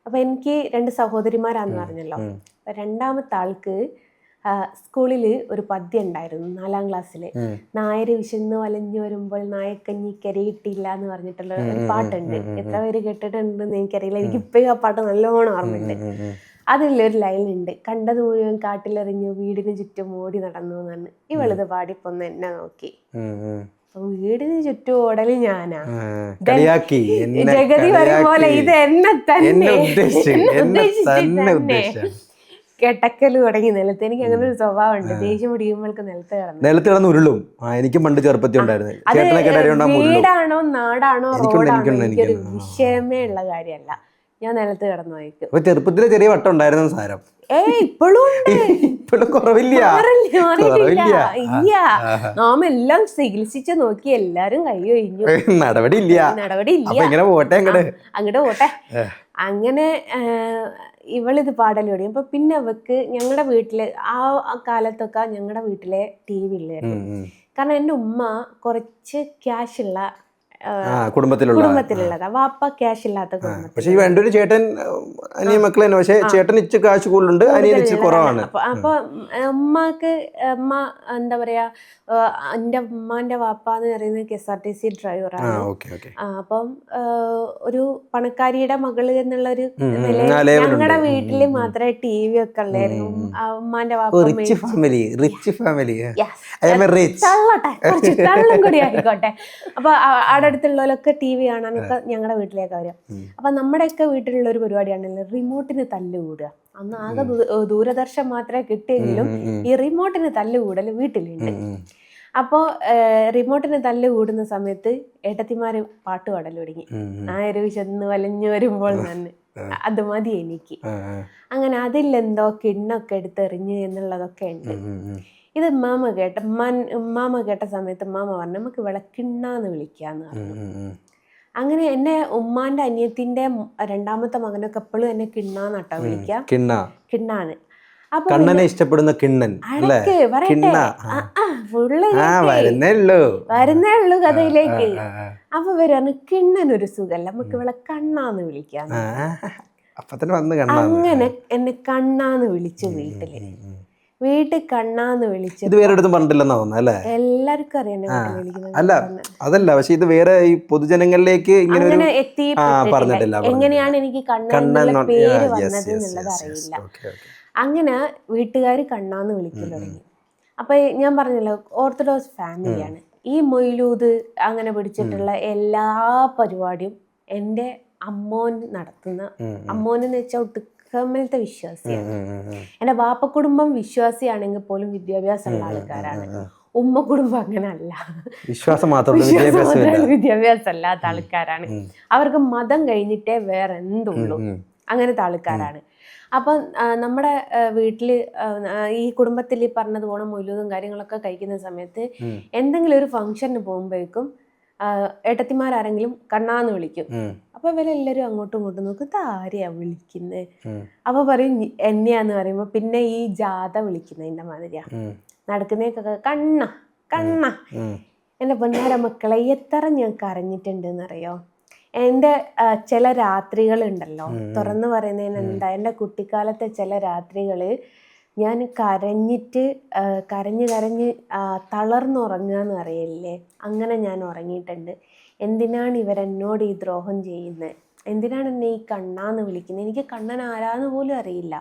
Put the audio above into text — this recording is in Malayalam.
അപ്പൊ എനിക്ക് 2 സഹോദരിമാരാന്ന് പറഞ്ഞല്ലോ. അപ്പൊ രണ്ടാമത്തെ ആൾക്ക് സ്കൂളിൽ ഒരു പദ്യം ഉണ്ടായിരുന്നു 4ാം ക്ലാസ്സില്. നായര് വിശന്ന് വലഞ്ഞു വരുമ്പോൾ നായക്കഞ്ഞി കരയിട്ടില്ല എന്ന് പറഞ്ഞിട്ടുള്ള ഒരു പാട്ടുണ്ട്. എത്ര പേര് കേട്ടിട്ടുണ്ടെന്ന് എനിക്കറിയില്ല. എനിക്ക് ഇപ്പോഴും ആ പാട്ട് നല്ലോണം ഓർമ്മയുണ്ട്. അതിലൊരു ലൈനുണ്ട്, കണ്ടത് മുഴുവൻ കാട്ടിലെറിഞ്ഞു വീടിന് ചുറ്റും ഓടി നടന്നു എന്നാണ്. ഇവളിത് പാടിപ്പൊന്ന് എന്നെ നോക്കി. വീടിന് ചുറ്റും ഓടല് ഞാനാ, ജഗതി വരും പോലെ ഇത് എന്നെ തന്നെ ഉദ്ദേശിച്ചിട്ട് കെട്ടക്കല് തുടങ്ങി നിലത്ത്. എനിക്ക് അങ്ങനെ ഒരു സ്വഭാവം ഉണ്ട്, ദേഷ്യം പിടിക്കുമ്പോൾക്ക് നിലത്ത് കിടന്ന് ഉരുളും. എനിക്ക് പണ്ട് ചെറുപ്പത്തിൽ ഉണ്ടായിരുന്നു. വീടാണോ നാടാണോ റോഡാണോ എനിക്കൊരു വിഷയമേ ഉള്ള കാര്യമല്ല. ഞാൻ നിലത്ത് കിടന്നു വായിക്കും. ചെറുപ്പത്തിലെ ചെറിയ വട്ടം ഉണ്ടായിരുന്നു സാരം. ഇപ്പോഴും കുറവില്ല. നാം എല്ലാം ചികിത്സിച്ച് നോക്കി, എല്ലാരും കൈ ഒഴിഞ്ഞു, നടപടിയില്ല. അങ്ങോട്ട് പോട്ടെ. അങ്ങനെ ഇവളിത് പാടല് തുടങ്ങി. അപ്പൊ പിന്നെ അവക്ക് ഞങ്ങളുടെ വീട്ടില് ആ കാലത്തൊക്കെ ഞങ്ങളുടെ വീട്ടിലെ TV ഇല്ലായിരുന്നു. കാരണം എൻ്റെ ഉമ്മ കുറച്ച് ക്യാഷ് ഉള്ള കുടുംബത്തിലുള്ളതാ. വാപ്പ ക്യാഷ് ഇല്ലാത്ത കുടുംബത്തിൽ. ചേട്ടൻ അനിയൻ മക്കൾ തന്നെ, പക്ഷേ ചേട്ടൻ ഇച്ചിരി കാശ് കൂടുതലുണ്ട്, അനിയൻ ഇച്ചിരി കുറവാണ്. അപ്പൊ ഉമ്മാക്ക് എന്താ പറയാ, എൻ്റെ ഉമ്മാന്റെ വാപ്പ എന്ന് പറയുന്നത് KSRTC ഡ്രൈവറാണ്. അപ്പം ഒരു പണക്കാരിയുടെ മകള് എന്നുള്ളൊരു ഞങ്ങളുടെ വീട്ടില് മാത്രമേ TV ഒക്കെ ഉള്ളായിരുന്നു. ഉമ്മാന്റെ വാപ്പ കുറച്ച് തള്ളും കൂടി ആയിക്കോട്ടെ. അപ്പൊ അടുത്തുള്ളവരൊക്കെ TV കാണാനൊക്കെ ഞങ്ങളുടെ വീട്ടിലേക്ക് വരിക. അപ്പൊ നമ്മുടെയൊക്കെ വീട്ടിലുള്ള ഒരു പരിപാടിയാണല്ലോ റിമോട്ടിന് തല്ലുകൂടുക. അന്ന് ആകെ ദൂരദർശൻ മാത്രമേ കിട്ടിയെങ്കിലും ഈ റിമോട്ടിന് തല്ലുകൂടൽ വീട്ടിലുണ്ട്. അപ്പോൾ റിമോട്ടിന് തല്ലുകൂടുന്ന സമയത്ത് ഏട്ടത്തിമാര് പാട്ട് പാടൽ തുടങ്ങി. നായര് വിശന്ന് വലഞ്ഞു വരുമ്പോൾ തന്നെ അത് മതി എനിക്ക്. അങ്ങനെ അതിലെന്തോ കിണ്ണൊക്കെ എടുത്തെറിഞ്ഞ് എന്നുള്ളതൊക്കെ ഉണ്ട്. ഇത് ഉമ്മാമ കേട്ട സമയത്ത് ഉമ്മാമ പറഞ്ഞു, നമുക്ക് വിളക്കിണ്ണാന്ന് വിളിക്കാന്ന് പറഞ്ഞു. അങ്ങനെ എന്നെ ഉമ്മാന്റെ അനിയത്തിന്റെ 2ാമത്തെ മകനൊക്കെ എപ്പോഴും എന്നെ കിണ്ണാന്നാട്ടോ വിളിക്കാം. കിണ്ണാണ്. അപ്പൊ ഇഷ്ടപ്പെടുന്ന കിണ്ണൻ വരുന്നേ ഉള്ളൂ കഥയിലേക്ക്. അപ്പൊ വരാണ് കിണ്ണൻ ഒരു സുഖല്ല, നമുക്ക് വിളക്കണ്ണാന്ന് വിളിക്കാന്ന്. അങ്ങനെ എന്നെ കണ്ണാന്ന് വിളിച്ചു. വീട്ടിൽ കണ്ണാന്ന് വിളിച്ചു. ഇത് വേറെ എടുത്തും പറഞ്ഞിട്ടില്ലെന്നാ തോന്നുന്നു. എല്ലാവർക്കും അറിയാം. അതല്ല, പക്ഷെ ഇത് വേറെ ഈ പൊതുജനങ്ങളിലേക്ക് ഇങ്ങനെ പറഞ്ഞിട്ടില്ല. എങ്ങനെയാണ് എനിക്ക് കണ്ണൻ പേര് വന്നത് എന്നുള്ളത് അറിയില്ല. അങ്ങനെ വീട്ടുകാർ കണ്ണാന്ന് വിളിക്കാൻ തുടങ്ങി. അപ്പൊ ഞാൻ പറഞ്ഞല്ലോ, ഓർത്തഡോക്സ് ഫാമിലിയാണ്. ഈ മൊയ്ലൂദ് അങ്ങനെ പിടിച്ചിട്ടുള്ള എല്ലാ പരിപാടിയും എൻ്റെ അമ്മോൻ നടത്തുന്ന, അമ്മോനെന്ന് വെച്ചാൽ ഒട്ടുക്കമ്മലത്തെ വിശ്വാസിയാണ്. എൻ്റെ വാപ്പ കുടുംബം വിശ്വാസിയാണെങ്കിൽ പോലും വിദ്യാഭ്യാസമുള്ള ആൾക്കാരാണ്. ഉമ്മ കുടുംബം അങ്ങനല്ല, വിദ്യാഭ്യാസം അല്ലാത്ത ആൾക്കാരാണ്. അവർക്ക് മതം കഴിഞ്ഞിട്ടേ വേറെ എന്തുള്ളൂ, അങ്ങനത്തെ ആൾക്കാരാണ്. അപ്പം നമ്മുടെ വീട്ടിൽ ഈ കുടുംബത്തിൽ ഈ പറഞ്ഞതുപോലെ മൊയ്ലൂദും കാര്യങ്ങളൊക്കെ കഴിക്കുന്ന സമയത്ത് എന്തെങ്കിലും ഒരു ഫംഗ്ഷന് പോകുമ്പോഴേക്കും ഏട്ടത്തിമാരാരെങ്കിലും കണ്ണാന്ന് വിളിക്കും. അപ്പൊ ഇവരെല്ലാരും അങ്ങോട്ടും ഇങ്ങോട്ടും നോക്കും, ഇത് ആരെയാ വിളിക്കുന്നത്. അപ്പൊ പറയും എന്നെയാന്ന് പറയുമ്പോ പിന്നെ ഈ ജാഥ വിളിക്കുന്നതിന്റെ മാതിരിയാ നടക്കുന്നേക്കൊക്കെ കണ്ണ കണ്ണ. എൻ്റെ പൊന്നാര മക്കളെ, എത്ര ഞാൻ കരഞ്ഞിട്ടുണ്ടെന്നറിയോ. എൻ്റെ ചില രാത്രികളുണ്ടല്ലോ, തുറന്നു പറയുന്നതിന് എന്താ, എൻ്റെ കുട്ടിക്കാലത്തെ ചില രാത്രികൾ ഞാൻ കരഞ്ഞ് തളർന്നുറങ്ങുകയെന്ന് അറിയില്ലേ, അങ്ങനെ ഞാൻ ഉറങ്ങിയിട്ടുണ്ട്. എന്തിനാണ് ഇവരെന്നോട് ഈ ദ്രോഹം ചെയ്യുന്നത്, എന്തിനാണ് എന്നെ ഈ കണ്ണാന്ന് വിളിക്കുന്നത്, എനിക്ക് കണ്ണൻ ആരാന്ന് പോലും അറിയില്ല.